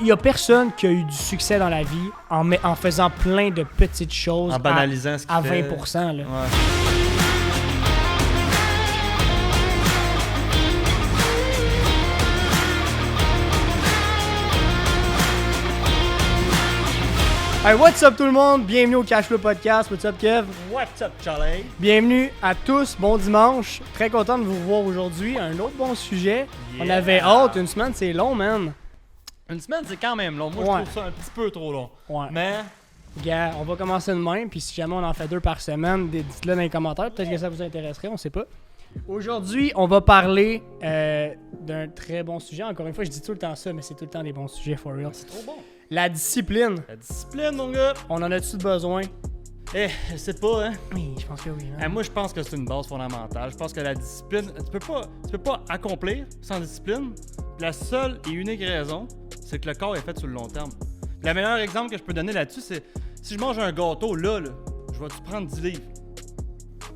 y a personne qui a eu du succès dans la vie en faisant plein de petites choses En banalisant ce qu'il à fait. 20%. Là. Ouais. Hey, what's up tout le monde? Bienvenue au Cashflow Podcast. What's up, Kev? What's up, Charlie? Bienvenue à tous. Bon dimanche. Très content de vous revoir aujourd'hui. Un autre bon sujet. Yeah. On avait hâte. Une semaine, c'est long, man. Une semaine, c'est quand même long. Moi, Ouais. je trouve ça un petit peu trop long. Ouais. Mais, Gars, on va commencer de même. Puis si jamais on en fait 2 par semaine, dites-le dans les commentaires. Peut-être que ça vous intéresserait, on sait pas. Aujourd'hui, on va parler d'un très bon sujet. Encore une fois, je dis tout le temps ça, mais c'est tout le temps des bons sujets, for real. c'est trop bon. La discipline. La discipline, mon gars. On en a-tu besoin? Je sais pas, hein. Oui, je pense que oui. Hein? Moi, je pense que c'est une base fondamentale. Je pense que la discipline, tu peux pas accomplir sans discipline. La seule et unique raison, c'est que le corps est fait sur le long terme. Le meilleur exemple que je peux donner là-dessus, c'est si je mange un gâteau là, je vais-tu prendre 10 livres?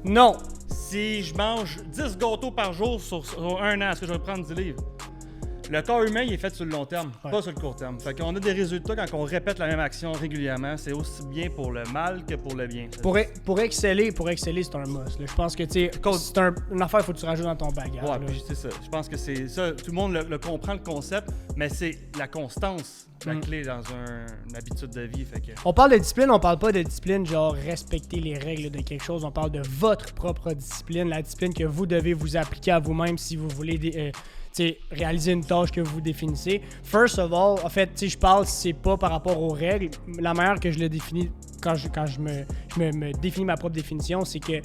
Non. Si je mange 10 gâteaux par jour sur un an, est-ce que je vais prendre 10 livres? Le corps humain, il est fait sur le long terme, pas sur le court terme. Fait qu'on a des résultats quand on répète la même action régulièrement. C'est aussi bien pour le mal que pour le bien. Pour exceller, c'est un must. Là. Je pense que c'est une affaire qu'il faut que tu rajoutes dans ton bagage. Ouais, là. puis c'est ça. Je pense que c'est ça. Tout le monde le comprend le concept, mais c'est la constance, la clé dans une habitude de vie. Fait que... On parle de discipline, on parle pas de discipline genre respecter les règles de quelque chose. On parle de votre propre discipline, la discipline que vous devez vous appliquer à vous-même si vous voulez réaliser une tâche que vous définissez. First of all, en fait, je parle, c'est pas par rapport aux règles. La manière que je le définis, quand je me définis ma propre définition, c'est que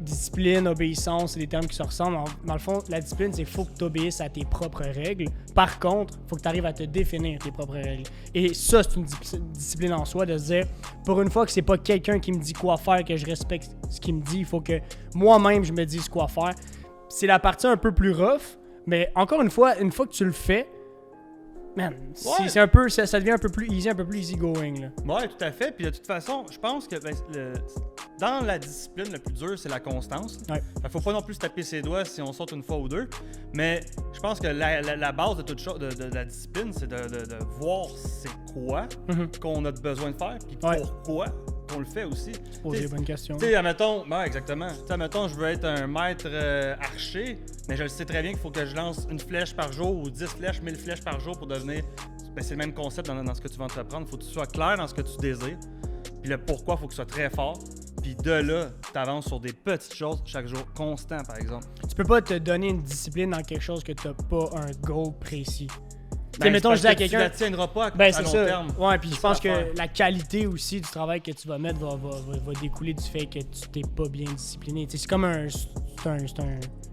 discipline, obéissance, c'est des termes qui se ressemblent. Dans le fond, la discipline, c'est faut que tu obéisses à tes propres règles. Par contre, faut que tu arrives à te définir tes propres règles. Et ça, c'est une discipline en soi, de se dire, pour une fois que c'est pas quelqu'un qui me dit quoi faire, que je respecte ce qu'il me dit, il faut que moi-même, je me dise quoi faire. C'est la partie un peu plus rough, mais encore une fois que tu le fais, man, Ouais. c'est un peu, ça devient un peu plus easy going. Là. Ouais, tout à fait. Puis de toute façon, je pense que dans la discipline, le plus dur, c'est la constance. Ouais. Faut pas non plus se taper ses doigts si on saute une fois ou deux. Mais je pense que la base de toute chose, de la discipline, c'est de voir c'est quoi qu'on a besoin de faire, puis pourquoi qu'on le fait aussi. Poser les bonnes questions. Tu sais, admettons, exactement. Tu sais, admettons, je veux être un maître archer, mais je le sais très bien qu'il faut que je lance une flèche par jour ou 10 flèches, 1000 flèches par jour pour devenir. Ben, c'est le même concept dans ce que tu vas entreprendre. Il faut que tu sois clair dans ce que tu désires. Puis le pourquoi, il faut que tu sois très fort. Puis de là, tu avances sur des petites choses chaque jour, constant par exemple. Tu peux pas te donner une discipline dans quelque chose que t'as pas un goal précis. Ben, mettons, je dis à quelqu'un. Tu la tiendras pas à C'est long ça. terme. Ouais, puis je C'est pense ça que l'affaire. la qualité aussi du travail que tu vas mettre va découler du fait que tu t'es pas bien discipliné. Tu sais, c'est comme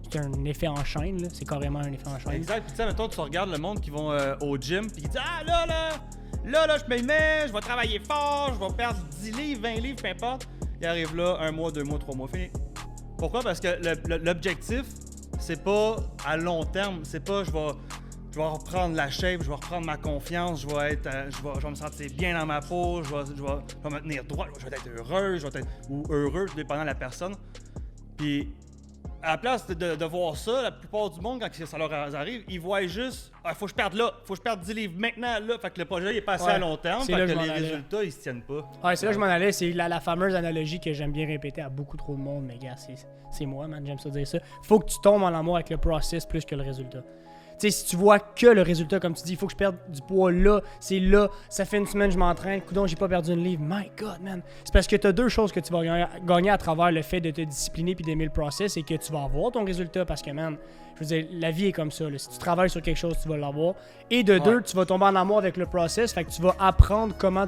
c'est un effet en chaîne, là. C'est carrément un effet en chaîne. Exact. Puis tu sais, mettons, tu regardes le monde qui vont au gym, puis qui dit ah là, je me mets, je vais travailler fort, je vais perdre 10 livres, 20 livres, peu importe. Il arrive là, 1 mois, 2 mois, 3 mois, fini. Pourquoi? Parce que l'objectif, c'est pas à long terme, c'est pas je vais reprendre la shape, je vais reprendre ma confiance, je vais me sentir bien dans ma peau, je vais me tenir droit, je vais être heureux, ou heureux, dépendant de la personne. Puis, à la place de voir ça, la plupart du monde, quand ça leur arrive, ils voient juste « faut que je perde là, faut que je perde 10 livres maintenant, là ». Fait que le projet il est passé à long terme, fait que les résultats, ils se tiennent pas. Ouais, c'est là que je m'en allais. C'est la fameuse analogie que j'aime bien répéter à beaucoup trop de monde, mais gars, c'est moi, man, j'aime ça dire ça. Faut que tu tombes en amour avec le process plus que le résultat. Tu sais, si tu vois que le résultat, comme tu dis, il faut que je perde du poids là, c'est là, ça fait une semaine que je m'entraîne, coudonc, j'ai pas perdu une livre. My God, man. C'est parce que tu as 2 choses que tu vas gagner à travers le fait de te discipliner puis d'aimer le process et que tu vas avoir ton résultat parce que, man, je veux dire, la vie est comme ça. Là. Si tu travailles sur quelque chose, tu vas l'avoir. Et de 2, tu vas tomber en amour avec le process, fait que tu vas apprendre comment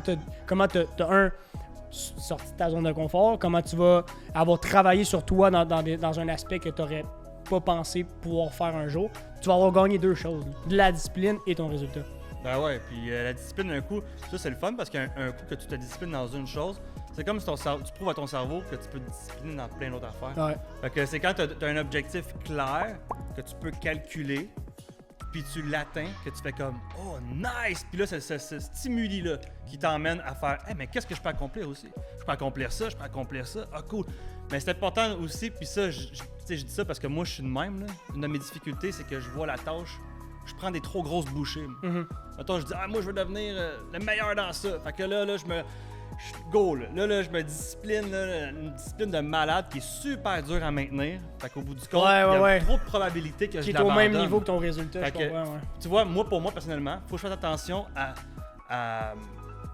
sortir de ta zone de confort, comment tu vas avoir travaillé sur toi dans un aspect que tu aurais pas pensé pouvoir faire un jour, tu vas avoir gagné 2 choses, de la discipline et ton résultat. Ben ouais, puis la discipline d'un coup, ça c'est le fun parce qu'un coup que tu te disciplines dans une chose, c'est comme si tu prouves à ton cerveau que tu peux te discipliner dans plein d'autres affaires. Ouais. Fait que c'est quand tu as un objectif clair, que tu peux calculer, puis tu l'atteins, que tu fais comme « Oh, nice! » Puis là, c'est ce stimuli-là qui t'emmène à faire « Hey, mais qu'est-ce que je peux accomplir aussi? Je peux accomplir ça, je peux accomplir ça. Ah, cool! » Mais c'est important aussi, puis ça, je dis ça parce que moi, je suis de même, là. Une de mes difficultés, c'est que je vois la tâche je prends des trop grosses bouchées. Mettons, je dis, moi, je veux devenir le meilleur dans ça. Fait que là, go, là, je me discipline, là, une discipline de malade qui est super dure à maintenir. Fait qu'au bout du compte, il y a trop de probabilités que je l'abandonne. Qui est au même niveau que ton résultat, fait je comprends. Tu vois, pour moi, personnellement, faut que je fasse attention à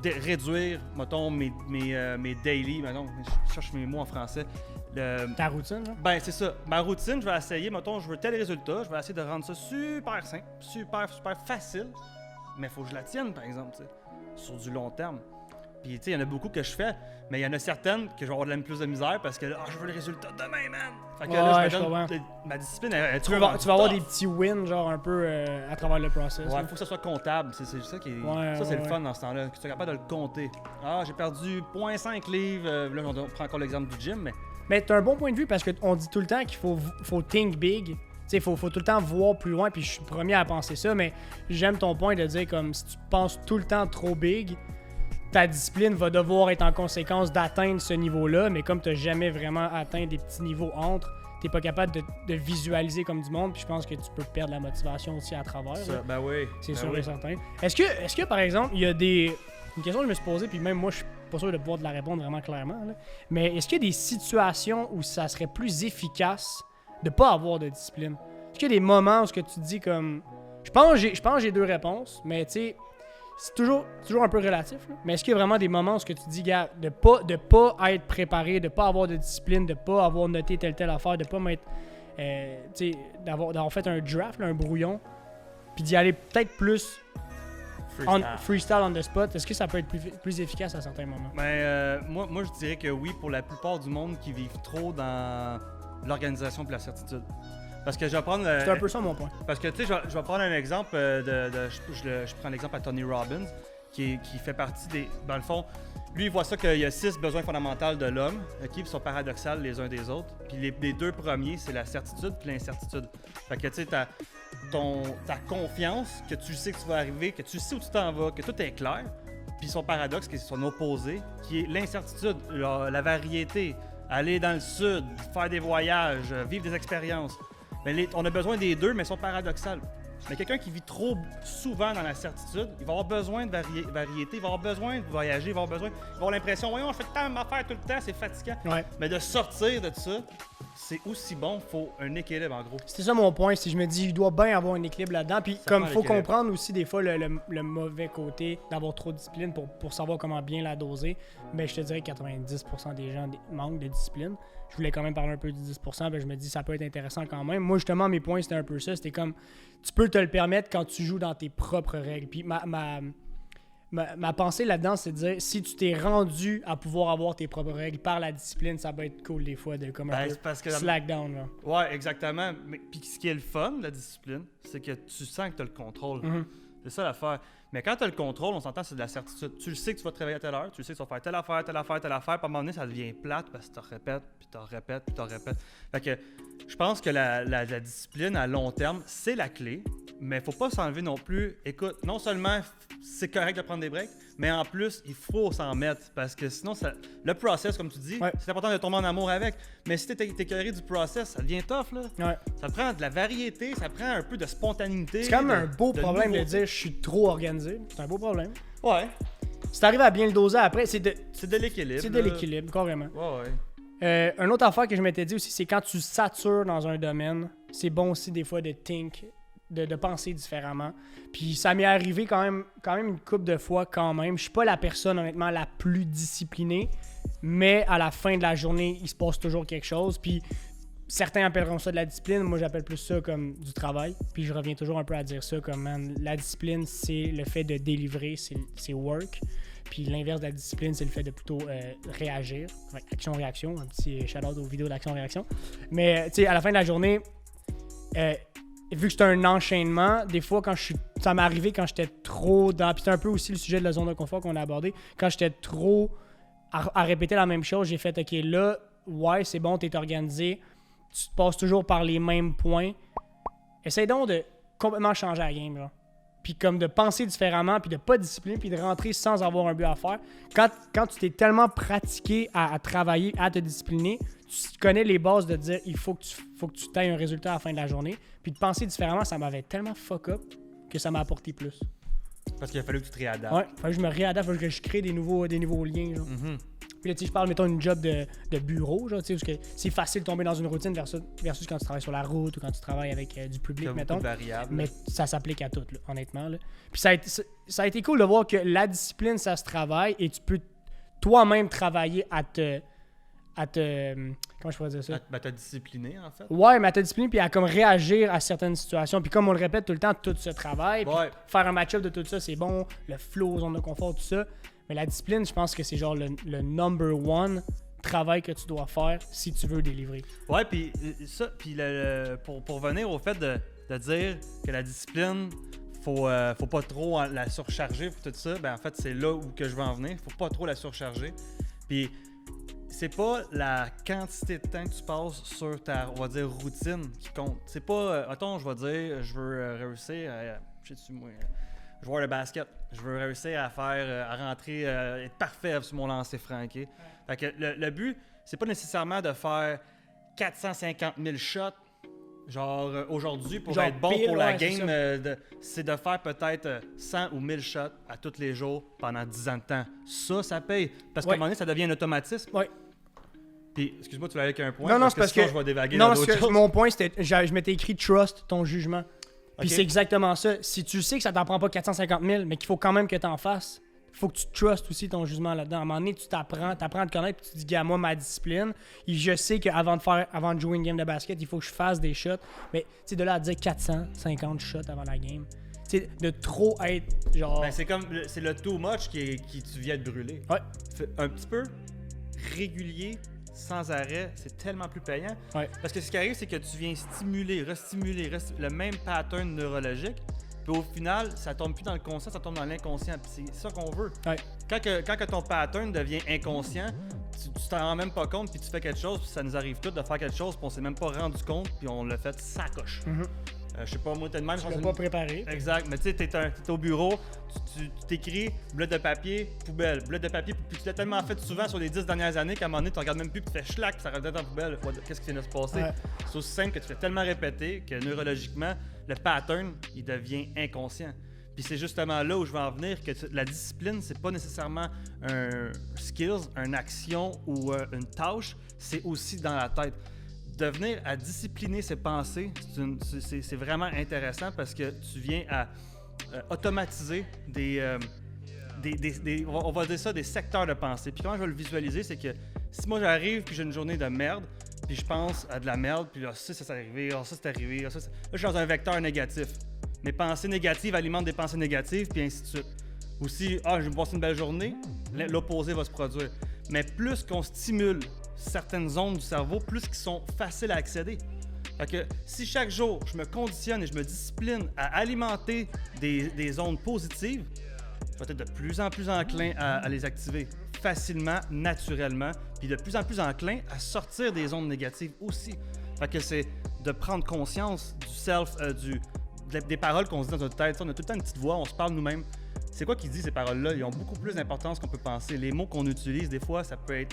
réduire, mettons, mes daily, mettons, je cherche mes mots en français. Ta routine, là? Ben, c'est ça. Ma routine, je vais essayer, mettons, je veux tel résultat, je vais essayer de rendre ça super simple, super facile, mais il faut que je la tienne, par exemple, tu sais, sur du long terme. Puis, tu sais, il y en a beaucoup que je fais, mais il y en a certaines que je vais avoir plus de misère parce que, je veux le résultat demain, man! Fait que là, je me donne ma discipline, elle tu vas avoir des petits wins, genre, un peu à travers le process. Ouais, il faut que ça soit comptable. C'est ça qui est. C'est le fun dans ce temps-là, que tu sois capable de le compter. J'ai perdu 0.5 livres. Là, on prend encore l'exemple du gym, Mais t'as un bon point de vue parce qu'on dit tout le temps qu'il faut think big. Tu sais, faut tout le temps voir plus loin, puis je suis le premier à penser ça, mais j'aime ton point de dire comme si tu penses tout le temps trop big, ta discipline va devoir être en conséquence d'atteindre ce niveau-là, mais comme tu n'as jamais vraiment atteint des petits niveaux entre, tu n'es pas capable de visualiser comme du monde, puis je pense que tu peux perdre la motivation aussi à travers. Ça, ben oui. C'est sûr et certain. Est-ce que, par exemple, il y a une question que je me suis posée, puis même moi, je suis pas sûr de pouvoir te la répondre vraiment clairement, là, mais est-ce qu'il y a des situations où ça serait plus efficace de pas avoir de discipline? Est-ce qu'il y a des moments où ce que tu te dis comme... Je pense que j'ai deux réponses, mais tu sais... C'est toujours un peu relatif, là. Mais est-ce qu'il y a vraiment des moments où ce que tu dis, gars, de pas être préparé, de pas avoir de discipline, de pas avoir noté telle affaire, de pas mettre, tu sais, d'avoir fait un draft, là, un brouillon, puis d'y aller peut-être plus freestyle on the spot, est-ce que ça peut être plus efficace à certains moments? Moi, je dirais que oui, pour la plupart du monde qui vivent trop dans l'organisation et la certitude. Parce que je vais prendre. C'est un peu ça mon point. Parce que tu sais, je vais prendre un exemple je prends l'exemple à Tony Robbins, qui fait partie des. Dans le fond, lui, il voit ça qu'il y a 6 besoins fondamentaux de l'homme, qui sont paradoxales les uns des autres. Puis les deux premiers, c'est la certitude puis l'incertitude. Fait que tu sais, ta confiance, que tu sais que tu vas arriver, que tu sais où tu t'en vas, que tout est clair. Puis son paradoxe, qui est son opposé, qui est l'incertitude, la variété, aller dans le sud, faire des voyages, vivre des expériences. Mais on a besoin des deux, mais ils sont paradoxales. Mais quelqu'un qui vit trop souvent dans la certitude, il va avoir besoin de variété, il va avoir besoin de voyager, il va avoir l'impression, voyons, on fait tant d'affaires tout le temps, c'est fatigant. Ouais. Mais de sortir de ça, c'est aussi bon, il faut un équilibre en gros. C'était ça mon point, si je me dis, il doit bien avoir un équilibre là-dedans. Puis comme il faut comprendre aussi des fois le mauvais côté d'avoir trop de discipline pour savoir comment bien la doser, ben je te dirais que 90% des gens manquent de discipline. Je voulais quand même parler un peu du 10%, ben je me dis ça peut être intéressant quand même. Moi justement, mes points c'était un peu ça, c'était comme tu peux te le permettre quand tu joues dans tes propres règles. Puis ma pensée là-dedans, c'est de dire, si tu t'es rendu à pouvoir avoir tes propres règles par la discipline, ça va être cool des fois de comme un peu slack down. Là. Ouais, exactement. Puis ce qui est le fun de la discipline, c'est que tu sens que tu as le contrôle. Mm-hmm. C'est ça l'affaire. Mais quand tu as le contrôle, on s'entend, c'est de la certitude. Tu le sais que tu vas te réveiller à telle heure, tu le sais que tu vas faire telle affaire, puis à un moment donné, ça devient plate parce que tu répètes, puis tu répètes. Fait que je pense que la discipline à long terme, c'est la clé, mais faut pas s'enlever non plus. Écoute, non seulement c'est correct de prendre des breaks, mais en plus, il faut s'en mettre parce que sinon, le process, comme tu dis, c'est important de tomber en amour avec. Mais si t'es écœuré du process, ça devient tough, là. Ouais. Ça prend de la variété, ça prend un peu de spontanéité. C'est quand même un beau problème de dire je suis trop organisé. C'est un beau problème. Ouais. Si t'arrives à bien le doser après, c'est de l'équilibre. C'est de l'équilibre, carrément. Ouais. Une autre affaire que je m'étais dit aussi, c'est quand tu satures dans un domaine, c'est bon aussi des fois de think, de penser différemment. Puis ça m'est arrivé quand même une couple de fois quand même. Je suis pas la personne honnêtement la plus disciplinée, mais à la fin de la journée, il se passe toujours quelque chose. Puis certains appelleront ça de la discipline, moi j'appelle plus ça comme du travail. Puis je reviens toujours un peu à dire ça comme man, la discipline c'est le fait de délivrer, c'est work. Puis l'inverse de la discipline, c'est le fait de plutôt réagir. Action-réaction, un petit shout-out aux vidéos d'action-réaction. Mais tu sais, à la fin de la journée, vu que c'est un enchaînement, des fois ça m'est arrivé quand j'étais trop dans... Puis c'est un peu aussi le sujet de la zone de confort qu'on a abordé. Quand j'étais trop à répéter la même chose, j'ai fait OK, là, ouais, c'est bon, t'es organisé. Tu te passes toujours par les mêmes points. Essaye donc de complètement changer la game, là. Puis comme de penser différemment, puis de pas discipliner, puis de rentrer sans avoir un but à faire. Quand tu t'es tellement pratiqué à travailler, à te discipliner, tu connais les bases de dire il faut que tu aies un résultat à la fin de la journée. Puis de penser différemment, ça m'avait tellement fuck up que ça m'a apporté plus. Parce qu'il a fallu que tu te réadaptes. Ouais, il fallait que je me réadapte, il fallait que je crée des nouveaux liens. Genre. Mhm. Puis là, tu sais, je parle, mettons, une job de bureau, genre, tu sais, parce que c'est facile de tomber dans une routine versus quand tu travailles sur la route ou quand tu travailles avec du public, T'as beaucoup mettons. de variables. Mais ça s'applique à tout, là, honnêtement. Là. Puis ça a été cool de voir que la discipline, ça se travaille et tu peux toi-même travailler à te comment je pourrais dire ça? Ben, t'as discipliné, en fait. Ouais, mais à te discipliner puis à comme réagir à certaines situations. Puis comme on le répète tout le temps, tout se travaille. Puis Ouais. faire un match-up de tout ça, c'est bon. Le flow, zone de confort, tout ça. Mais la discipline, je pense que c'est genre le number one travail que tu dois faire si tu veux délivrer. Ouais, puis ça, puis pour revenir au fait de dire que la discipline, faut pas trop la surcharger pour tout ça, ben en fait, c'est là où que je veux en venir. Faut pas trop la surcharger. Puis c'est pas la quantité de temps que tu passes sur ta, on va dire, routine qui compte. C'est pas, attends, je vais dire, je veux réussir à, je sais-tu moi, jouer le basket. Je veux réussir à faire, à rentrer, être parfait sur mon lancer franc, OK? Fait que le but, c'est pas nécessairement de faire 450 000 shots, genre aujourd'hui, pour Genre être bon pile, pour la ouais, c'est game. C'est de faire peut-être 100 ou 1000 shots à tous les jours pendant 10 ans de temps. Ça paye. Parce qu'à un moment donné, ça devient un automatisme. Ouais. Puis, excuse-moi, tu voulais aller avec un point? Non, c'est parce sinon, que je vais dévaguer non, dans parce d'autres que choses. mon point, c'était, je m'étais écrit trust ton jugement. Puis Ok. c'est exactement ça. Si tu sais que ça t'en prend pas 450 000, mais qu'il faut quand même que t'en fasses, il faut que tu trustes aussi ton jugement là-dedans. À un moment donné, tu t'apprends à te connaître, puis tu te dis, gars, moi, ma discipline, et je sais qu'avant de jouer une game de basket, il faut que je fasse des shots. Mais tu sais, de là à dire 450 shots avant la game, tu sais, de trop être genre. Ben, c'est le too much qui tu viens de brûler. Ouais. Un petit peu régulier, sans arrêt, c'est tellement plus payant. Ouais. Parce que ce qui arrive, c'est que tu viens stimuler le même pattern neurologique. Puis au final, ça tombe plus dans le conscient, ça tombe dans l'inconscient. Puis c'est ça qu'on veut. Ouais. Quand que ton pattern devient inconscient, tu t'en rends même pas compte, puis tu fais quelque chose, puis ça nous arrive tous de faire quelque chose, puis on s'est même pas rendu compte, puis on l'a fait sacoche. Je sais pas, moi, t'es de même. Tu l'as pas préparé. Exact, mais tu sais, t'es au bureau, tu t'écris bleu de papier, poubelle, bleu de papier, puis tu l'as tellement fait souvent sur les 10 dernières années qu'à un moment donné, tu regardes même plus, puis tu fais schlac, ça revient dans la poubelle. Qu'est-ce qui vient de se passer? Ouais. C'est aussi simple que tu fais tellement répéter que neurologiquement, le pattern, il devient inconscient. Puis c'est justement là où je veux en venir, que la discipline, c'est pas nécessairement un skills, une action ou une tâche, c'est aussi dans la tête. De venir à discipliner ses pensées, c'est vraiment intéressant parce que tu viens à automatiser on va dire ça, des secteurs de pensée. Puis comment je vais le visualiser, c'est que si moi j'arrive puis j'ai une journée de merde, puis je pense à de la merde, puis là, ça c'est arrivé, ça c'est arrivé, là, là je suis dans un vecteur négatif. Mes pensées négatives alimentent des pensées négatives, puis ainsi de suite. Aussi, je vais me passer une belle journée, l'opposé va se produire. Mais plus qu'on stimule certaines zones du cerveau, plus qu'ils sont faciles à accéder. Fait que si chaque jour, je me conditionne et je me discipline à alimenter des zones positives, je vais être de plus en plus enclin à les activer facilement, naturellement, puis de plus en plus enclin à sortir des zones négatives aussi. Fait que c'est de prendre conscience du self, des paroles qu'on se dit dans notre tête. On a tout le temps une petite voix, on se parle nous-mêmes. C'est quoi qui dit ces paroles-là? Ils ont beaucoup plus d'importance qu'on peut penser. Les mots qu'on utilise, des fois, ça peut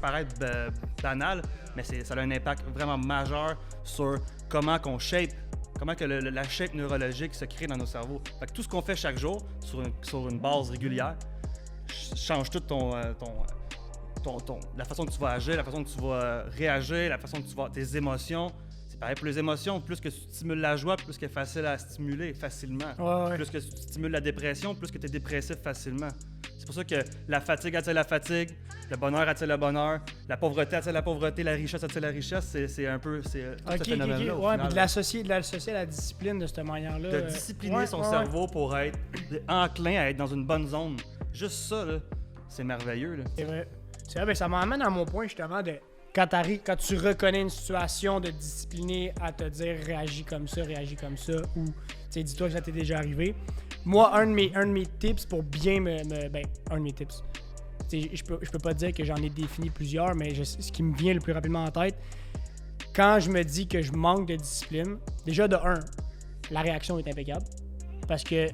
paraître banal, mais ça a un impact vraiment majeur sur comment qu'on shape, comment que la shape neurologique se crée dans nos cerveaux. Fait que tout ce qu'on fait chaque jour, sur une base régulière, change tout la façon que tu vas agir, la façon que tu vas réagir, la façon que tu vas... tes émotions. C'est pareil pour les émotions, plus que tu stimules la joie, plus qu'elle est facile à stimuler facilement. Ouais. Plus que tu stimules la dépression, plus que tu es dépressif facilement. C'est pour ça que la fatigue attire la fatigue, le bonheur attire le bonheur, la pauvreté attire la pauvreté, la richesse attire la richesse. C'est un peu tout ce phénomène-là. Ouais, puis de l'associer à la discipline de cette manière-là. De discipliner son cerveau pour être enclin à être dans une bonne zone. Juste ça, là, c'est merveilleux. Là. C'est vrai. Ben, ça m'amène à mon point justement de quand tu reconnais une situation, de discipliner à te dire réagis comme ça, ou dis-toi que ça t'est déjà arrivé. Moi, un de mes tips pour bien un de mes tips. Je peux pas dire que j'en ai défini plusieurs, mais ce qui me vient le plus rapidement en tête, quand je me dis que je manque de discipline, déjà de la réaction est impeccable. Parce que,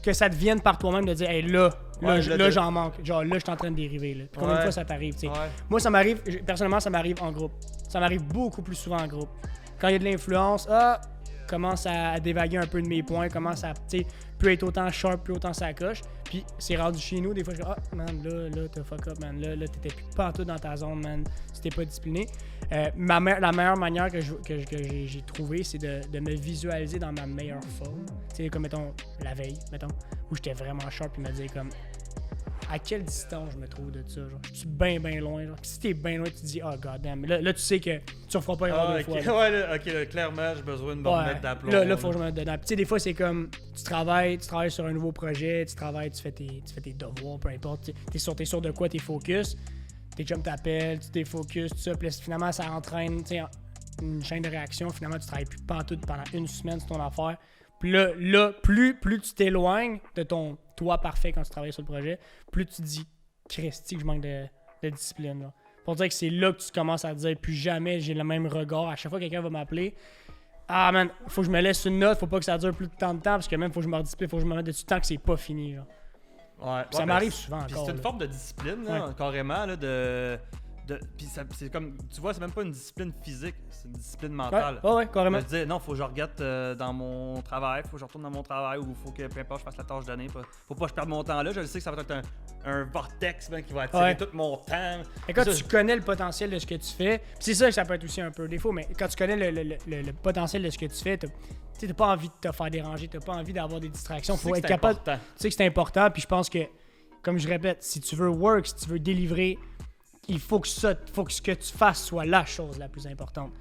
que ça te vienne par toi-même de dire, hey, là, j'en manque. Genre, là, je suis en train de dériver. Là. Combien de fois ça t'arrive? Ouais. Moi, personnellement, ça m'arrive en groupe. Ça m'arrive beaucoup plus souvent en groupe. Quand il y a de l'influence, commence à dévaguer un peu de mes points, commence à, tu sais, plus être autant sharp, plus autant ça coche. Puis c'est rendu chez nous, des fois je dis, man, là, t'as fuck up, man, là, t'étais plus pantoute dans ta zone, man, si t'es pas discipliné. La meilleure manière que j'ai trouvée, c'est de me visualiser dans ma meilleure forme. Tu sais, comme, mettons, la veille, mettons, où j'étais vraiment sharp, puis me dire comme, à quelle distance je me trouve de ça, genre, je suis bien loin, genre. Puis si t'es bien loin, tu te dis, oh god damn, là tu sais que tu referas pas l'erreur deux fois. Là. Ouais, là, ok, là, clairement, j'ai besoin de me remettre d'aplomb. Là, faut que je me mette dedans. Puis tu sais, des fois, c'est comme, tu travailles sur un nouveau projet, tu fais tes devoirs, peu importe, t'es sûr de quoi, t'es focus, tes chums t'appellent, tu t'es focus, tout ça, puis finalement, ça entraîne, tu sais, une chaîne de réaction, finalement, tu travailles plus pantoute pendant une semaine sur ton affaire. Puis là, plus tu t'éloignes de ton toi parfait quand tu travailles sur le projet, plus tu dis Christy que je manque de discipline. Là. Pour dire que c'est là que tu commences à te dire plus jamais j'ai le même regard. À chaque fois que quelqu'un va m'appeler, ah man, faut que je me laisse une note, faut pas que ça dure plus de tant de temps parce que même faut que je me rediscipline, faut que je me mette dessus tant que c'est pas fini. Là. Ouais, ça m'arrive souvent encore. C'est une forme de discipline, là, carrément, là, puis c'est comme, tu vois, c'est même pas une discipline physique, c'est une discipline mentale. Ouais, carrément. Je me dis, non, faut que je regarde dans mon travail, faut que je retourne dans mon travail ou faut que peu importe je fasse la tâche donnée. Faut pas que je perde mon temps là. Je sais que ça va être un vortex qui va attirer tout mon temps. Et quand tu connais le potentiel de ce que tu fais, c'est ça que ça peut être aussi un peu défaut, mais quand tu connais le potentiel de ce que tu fais, t'as pas envie de te faire déranger, t'as pas envie d'avoir des distractions. Faut être capable. Tu sais que c'est important, puis je pense que, comme je répète, si tu veux work, si tu veux délivrer, il faut que ce que tu fasses soit la chose la plus importante.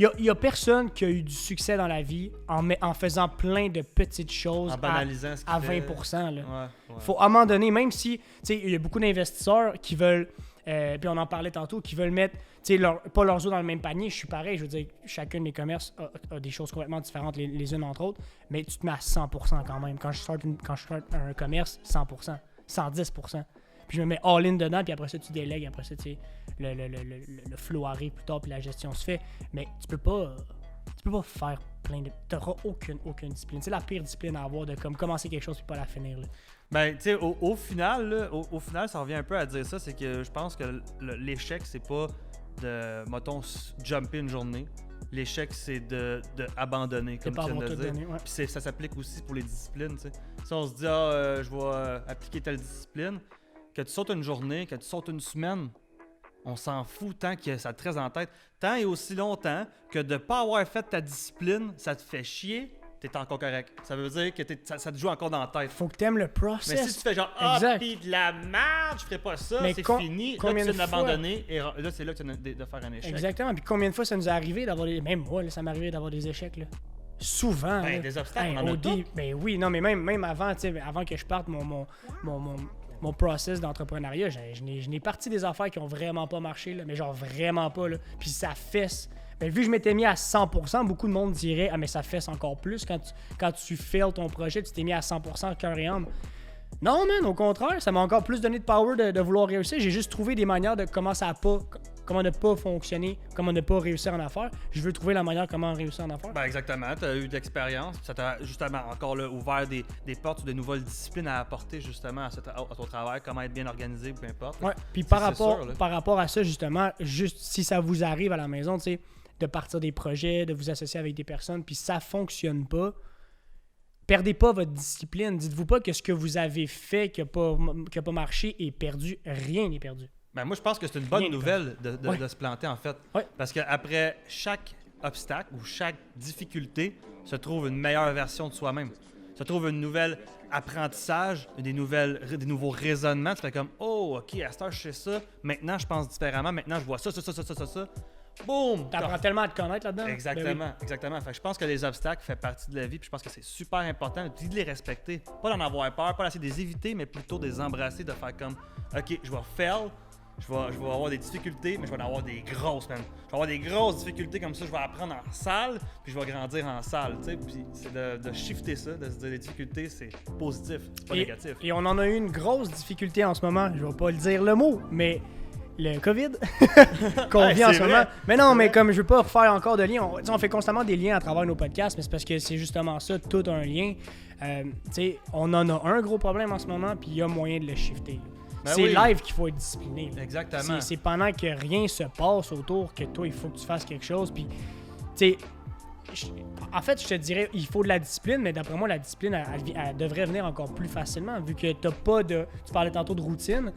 Il y a personne qui a eu du succès dans la vie en faisant plein de petites choses en banalisant ce qu'il à 20%. fait. Là. Faut, à un moment donné, même si il y a beaucoup d'investisseurs qui veulent, puis on en parlait tantôt, qui veulent mettre pas leurs œufs dans le même panier. Je suis pareil, je veux dire, chacun de mes commerces a des choses complètement différentes les unes entre autres, mais tu te mets à 100% quand même. Quand je start un commerce, 100%, 110%. Puis je me mets all-in dedans, puis après ça, tu délègues. Après ça, tu sais, le flow arrive plus tard, puis la gestion se fait. Mais tu peux pas faire plein de... Tu n'auras aucune discipline. C'est la pire discipline à avoir de comme commencer quelque chose puis pas la finir. Là. Ben, tu sais, au final, là, au final, ça revient un peu à dire ça, c'est que je pense que l'échec, c'est pas de, mettons, jumper une journée. L'échec, c'est de abandonner, comme tu viens de dire. Puis ça s'applique aussi pour les disciplines, tu sais. Si on se dit, je vais appliquer telle discipline, que tu sautes une journée, que tu sautes une semaine, on s'en fout tant que ça te reste en tête. Tant et aussi longtemps que de ne pas avoir fait ta discipline, ça te fait chier, t'es encore correct. Ça veut dire que ça te joue encore dans la tête. Faut que t'aimes le process. Mais si tu fais genre, pis de la merde, je ferai pas ça, mais c'est fini. Là, tu viens d'abandonner et là, c'est là que tu viens de faire un échec. Exactement. Puis combien de fois ça nous est arrivé d'avoir des... Même moi, là, ça m'est arrivé d'avoir des échecs, là. Souvent. Ben, des obstacles, on en a tout. Ben oui, non, mais même avant, tu sais, avant que je parte mon process d'entrepreneuriat, je n'ai parti des affaires qui ont vraiment pas marché, là, mais genre vraiment pas. Là. Puis ça fesse. Ben, vu que je m'étais mis à 100%, beaucoup de monde dirait « Ah, mais ça fesse encore plus quand tu fails ton projet, tu t'es mis à 100% cœur et âme. » Non, man, au contraire, ça m'a encore plus donné de power de vouloir réussir. J'ai juste trouvé des manières de comment ne pas fonctionner, comment ne pas réussir en affaires. Je veux trouver la manière comment réussir en affaires. Ben exactement, tu as eu de l'expérience, ça t'a justement encore là, ouvert des portes ou de nouvelles disciplines à apporter justement à ton travail, comment être bien organisé, peu importe. Ouais, puis par rapport à ça, justement, juste si ça vous arrive à la maison, tu sais, de partir des projets, de vous associer avec des personnes, puis ça fonctionne pas, perdez pas votre discipline. Dites-vous pas que ce que vous avez fait qui a pas marché est perdu. Rien n'est perdu. Ben moi, je pense que c'est une bonne nouvelle de se planter, en fait. Ouais. Parce qu'après chaque obstacle ou chaque difficulté se trouve une meilleure version de soi-même. Se trouve un nouvel apprentissage, des nouveaux raisonnements. Tu fais comme « Oh, OK, à cette heure, je sais ça. Maintenant, je pense différemment. Maintenant, je vois ça. Boum! T'apprends tellement à te connaître là-dedans. Exactement, exactement. Fait que je pense que les obstacles font partie de la vie, puis je pense que c'est super important de les respecter. Pas d'en avoir peur, pas d'essayer de les éviter, mais plutôt de les embrasser, de faire comme OK, je vais fail, je vais avoir des difficultés, mais je vais en avoir des grosses, man. Je vais avoir des grosses difficultés comme ça, je vais apprendre en salle, puis je vais grandir en salle, tu sais. Puis c'est de shifter ça, de se dire les difficultés, c'est positif, c'est pas négatif. Et on en a eu une grosse difficulté en ce moment, je vais pas le dire le mot, mais le COVID qu'on vit en ce moment. Mais non, mais comme je veux pas faire encore de liens, on fait constamment des liens à travers nos podcasts, mais c'est parce que c'est justement ça, tout un lien. Tu sais, on en a un gros problème en ce moment, puis il y a moyen de le shifter. C'est live qu'il faut être discipliné. Là. Exactement. C'est pendant que rien se passe autour que toi, il faut que tu fasses quelque chose. Puis, tu sais, En fait, je te dirais, il faut de la discipline, mais d'après moi, la discipline, elle devrait venir encore plus facilement, vu que t'as pas de... Tu parlais tantôt de routine.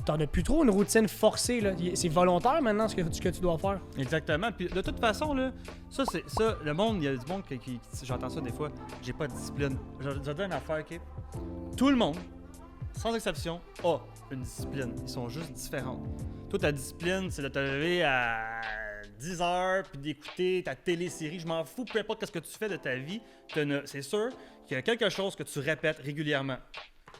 T'en as plus trop une routine forcée, là. C'est volontaire maintenant ce que tu dois faire. Exactement. Puis de toute façon, là, ça, le monde, il y a du monde qui j'entends ça des fois, j'ai pas de discipline. Je vais te dire une affaire, OK? Tout le monde, sans exception, a une discipline. Ils sont juste différents. Toi, ta discipline, c'est de te lever à 10 heures puis d'écouter ta télésérie. Je m'en fous, peu importe ce que tu fais de ta vie. C'est sûr qu'il y a quelque chose que tu répètes régulièrement.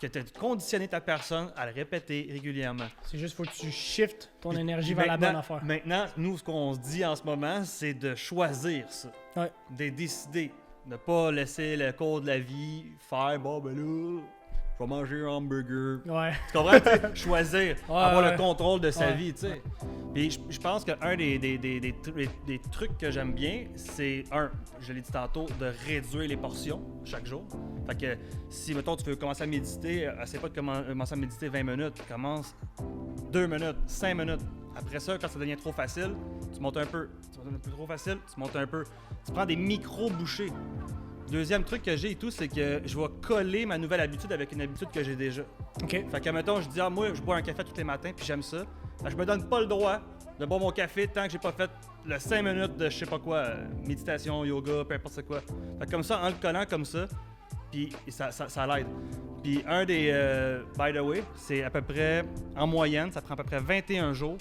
Que tu as conditionné ta personne à le répéter régulièrement. C'est juste faut que tu shiftes ton énergie vers la bonne affaire. Maintenant, nous, ce qu'on se dit en ce moment, c'est de choisir ça. Ouais. De décider. De ne pas laisser le cours de la vie faire « Bon, ben là, je vais manger un hamburger. » Ouais. Tu comprends? Choisir. Avoir le contrôle de sa vie, tu sais. Puis je pense qu'un des trucs que j'aime bien, c'est je l'ai dit tantôt, de réduire les portions chaque jour. Fait que si, mettons, tu veux commencer à méditer, essaie pas de commencer à méditer 20 minutes. Commence 2 minutes, 5 minutes. Après ça, quand ça devient trop facile, tu montes un peu. Tu montes un peu trop facile, tu montes un peu. Tu prends des micro-bouchées. Deuxième truc que j'ai et tout, c'est que je vais coller ma nouvelle habitude avec une habitude que j'ai déjà. OK. Fait que, mettons, je dis, moi, je bois un café tous les matins, puis j'aime ça. Fait que je me donne pas le droit de boire mon café tant que j'ai pas fait le 5 minutes de je sais pas quoi, méditation, yoga, peu importe quoi. Fait que comme ça, en le collant comme ça, puis ça l'aide. Puis un des, by the way, c'est à peu près, en moyenne, ça prend à peu près 21 jours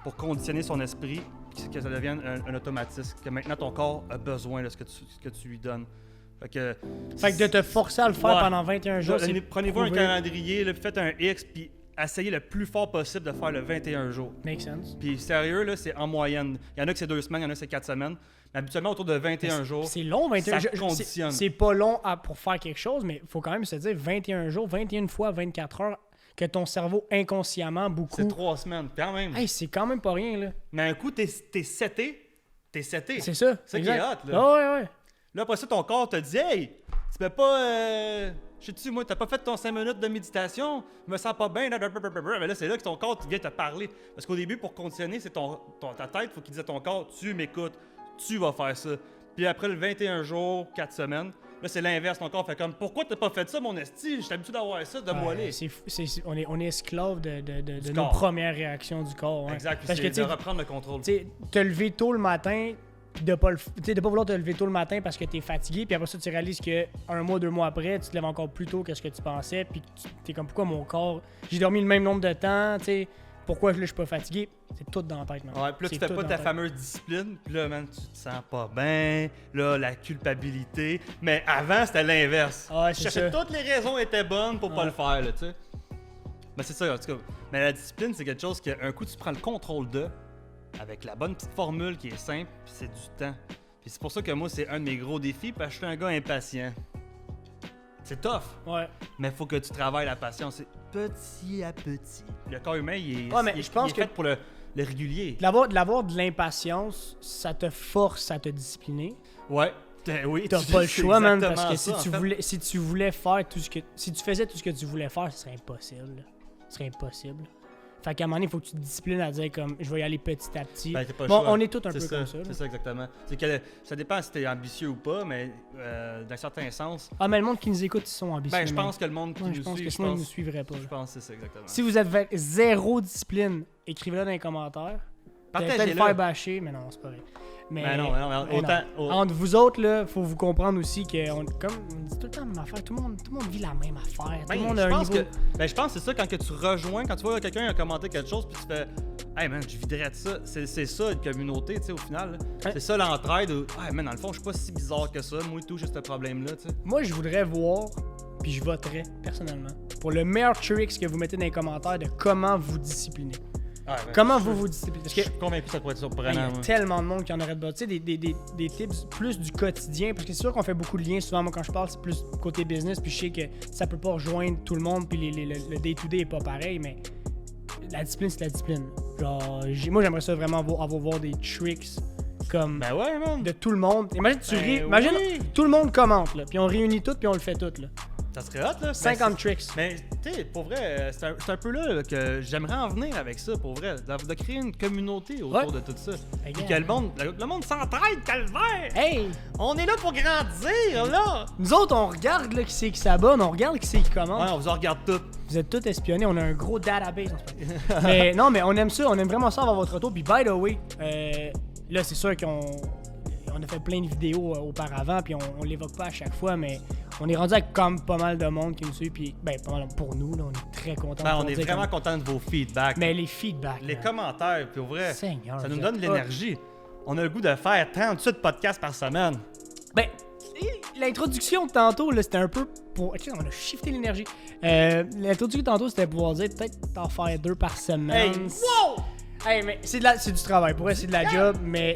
pour conditionner son esprit, puis que ça devienne un automatisme, que maintenant ton corps a besoin de ce que tu lui donnes. Fait que de te forcer à le faire pendant 21 jours, c'est prenez-vous un calendrier, là, faites un X, puis essayez le plus fort possible de faire le 21 jours. Make sense. Puis sérieux, là, c'est en moyenne. Il y en a que c'est 2 semaines, il y en a que c'est 4 semaines. Mais habituellement, autour de 21 jours, c'est long, 21 ça jours. conditionne. C'est pas long pour faire quelque chose, mais il faut quand même se dire 21 jours, 21 fois 24 heures, que ton cerveau inconsciemment, beaucoup... C'est 3 semaines, quand même. Hey, c'est quand même pas rien, là. Mais un coup, t'es seté. C'est ça. C'est ça qui est hot, là. Ah, ouais. Là, après ça, ton corps te dit « Hey, tu peux pas... je sais-tu, moi, t'as pas fait ton 5 minutes de méditation, je me sens pas bien. » Mais là, c'est là que ton corps vient te parler. Parce qu'au début, pour conditionner, c'est ta tête, il faut qu'il dise à ton corps « Tu m'écoutes, tu vas faire ça. » Puis après le 21 jours, 4 semaines, là, c'est l'inverse. Ton corps fait comme « Pourquoi t'as pas fait ça, mon esti? Je suis habitué d'avoir ça, de moiler. » On est esclave de nos corps. Premières réactions du corps. Ouais. Exact, puis parce c'est que, de reprendre le contrôle. Tu sais, te lever tôt le matin... de pas vouloir te lever tôt le matin parce que t'es fatigué, puis après ça, tu réalises que 1 mois, 2 mois après, tu te lèves encore plus tôt que ce que tu pensais, puis t'es comme, pourquoi mon corps... J'ai dormi le même nombre de temps, tu sais, pourquoi là, je suis pas fatigué? C'est tout dans la tête, man. Ouais, puis là, tu fais pas ta fameuse discipline, puis là, man, tu te sens pas bien, là, la culpabilité. Mais avant, c'était l'inverse. Ouais, c'est ça. Toutes les raisons étaient bonnes pour pas le faire, là, tu sais. Mais c'est ça, en tout cas. Mais la discipline, c'est quelque chose qu'un coup, tu prends le contrôle de, avec la bonne petite formule qui est simple, puis c'est du temps. Puis c'est pour ça que moi, c'est un de mes gros défis, parce que je suis un gars impatient. C'est tough. Ouais. Mais il faut que tu travailles la patience. C'est petit à petit. Le corps humain, il est fait pour le régulier. D'avoir de l'impatience, ça te force à te discipliner. Ouais. Oui, t'as pas le choix, man, parce que ça, si tu voulais faire si tu faisais tout ce que tu voulais faire, ce serait impossible. Ce serait impossible. Fait qu'à un moment donné, il faut que tu te disciplines à dire comme je vais y aller petit à petit. Ben, t'as pas le bon, choix. on est tous un peu ça, comme ça. C'est ça, exactement. C'est que ça dépend si t'es ambitieux ou pas, mais d'un certain sens. Ah, mais le monde qui nous écoute, ils sont ambitieux. Ben, je pense que le monde qui nous suit, sinon, ils nous suivraient pas. Je pense que c'est ça, exactement. Si vous avez zéro discipline, écrivez-le dans les commentaires. Partagez-le. Peut-être faire bâcher, mais non, c'est pas vrai. Mais non, entre vous autres, là, faut vous comprendre aussi que comme on dit tout le temps la même affaire, tout le monde vit la même affaire. Tout le monde a un niveau. Je pense que c'est ça quand que tu rejoins, quand tu vois quelqu'un a commenté quelque chose, puis tu fais hey man, je viderais de ça. C'est ça une communauté, tu sais, au final. Hein? C'est ça l'entraide. Hey man, dans le fond, je suis pas si bizarre que ça. Moi et tout, j'ai ce problème-là, tu sais. Moi, je voudrais voir, puis je voterais personnellement pour le meilleur tricks que vous mettez dans les commentaires de comment vous discipliner. Ah, ben, comment vous disciplinez? Parce que je suis convaincu que ça pourrait être surprenant. Il y a tellement de monde qui en aurait de bas. Tu sais, des tips plus du quotidien. Parce que c'est sûr qu'on fait beaucoup de liens. Souvent, moi, quand je parle, c'est plus côté business. Puis je sais que ça peut pas rejoindre tout le monde. Puis le day-to-day est pas pareil. Mais la discipline, c'est la discipline. Genre, moi, j'aimerais ça vraiment avoir voir des tricks comme ben ouais, man. de tout le monde. Imagine, imagine tout le monde commente. Là, puis on réunit tout. Puis on le fait tout. Là. Ça serait hot, là. 50 tricks. Mais, tu sais, pour vrai, c'est un peu là que j'aimerais en venir avec ça, pour vrai. De créer une communauté autour de tout ça. Puis que le monde s'entraide, calvaire! Hey! On est là pour grandir, là! Nous autres, on regarde là, qui c'est qui s'abonne, on regarde qui c'est qui commente. Ouais, on vous en regarde tout. Vous êtes tous espionnés, on a un gros database. Mais non, mais on aime ça, on aime vraiment ça avoir votre retour. Puis by the way, là, c'est sûr qu'on a fait plein de vidéos auparavant, puis on l'évoque pas à chaque fois, mais on est rendu avec comme pas mal de monde qui nous suit, puis ben, pas mal pour nous, là, on est très contents. On est vraiment contents de vos feedbacks. Mais les feedbacks. Les commentaires, puis au vrai, Seigneur, ça nous donne de l'énergie. On a le goût de faire 38 podcasts par semaine. Ben, l'introduction de tantôt, là, c'était un peu pour. Ok, on a shifté l'énergie. L'introduction de tantôt, c'était pour dire peut-être t'en faire 2 par semaine. Hey, wow! Hey, mais c'est du travail. Pour vrai, c'est de la job, mais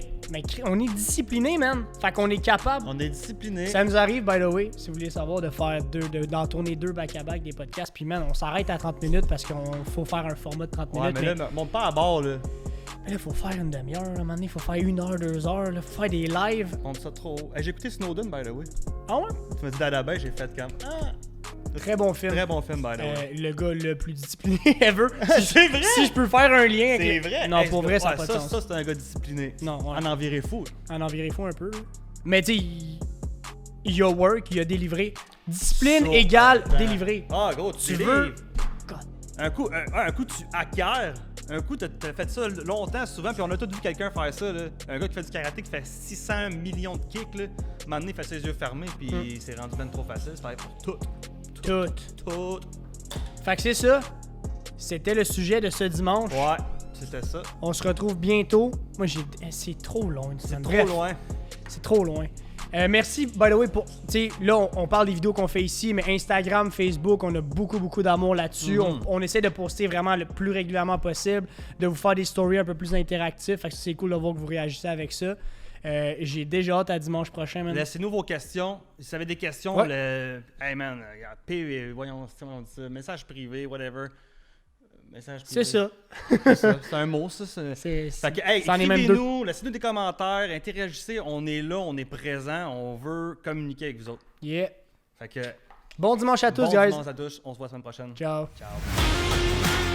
on est discipliné, man. Fait qu'on est capable. On est discipliné. Ça nous arrive, by the way, si vous voulez savoir, d'en tourner 2 back-à-back des podcasts. Puis, man, on s'arrête à 30 minutes parce qu'il faut faire un format de 30 minutes. Mais là, monte pas à bord, là. Mais là, faut faire une demi-heure, à un moment donné, faut faire 1 heure, 2 heures, là, faut faire des lives. On ça trop. Hey, j'ai écouté Snowden, by the way. Ah ouais? Tu m'as dit d'Alabama, j'ai fait comme. Très bon film. Très bon film, by the way. Le gars le plus discipliné ever. C'est vrai! Si je peux faire un lien. C'est vrai! Non, pour vrai, ça n'a pas de ça, sens. ça, c'est un gars discipliné. Non, ouais. En enviré fou. En enviré fou un peu. Mais tu sais, il a work, il a délivré. Discipline So, égale délivré. Ah, gros, Tu délivres. veux. God. Un coup, tu acquiers. Un coup, t'as fait ça longtemps, souvent, puis on a tous vu quelqu'un faire ça, là. Un gars qui fait du karaté, qui fait 600 millions de kicks, là. Un moment donné, il fait ses yeux fermés, puis c'est rendu bien trop facile. C'est pareil pour tout. Fait que c'est ça. C'était le sujet de ce dimanche. Ouais, c'était ça. On se retrouve bientôt. Moi, c'est trop loin. C'est trop loin. C'est trop loin. Merci, by the way, pour. Tu sais, là, on parle des vidéos qu'on fait ici, mais Instagram, Facebook, on a beaucoup d'amour là-dessus. On essaie de poster vraiment le plus régulièrement possible, de vous faire des stories un peu plus interactifs. Fait que c'est cool de voir que vous réagissez avec ça. J'ai déjà hâte à dimanche prochain, man. Laissez-nous vos questions. Si vous avez des questions, hey man, regarde, voyons, on dit ça, message privé, whatever. Message privé. C'est ça. C'est un mot, ça. Fait que, hey, ça en est même écrivez-nous, laissez-nous des commentaires, interagissez. On est là, on est présent, on veut communiquer avec vous autres. Yeah. Fait que, Bon dimanche à tous, bon guys. dimanche à tous. On se voit la semaine prochaine. Ciao. Ciao.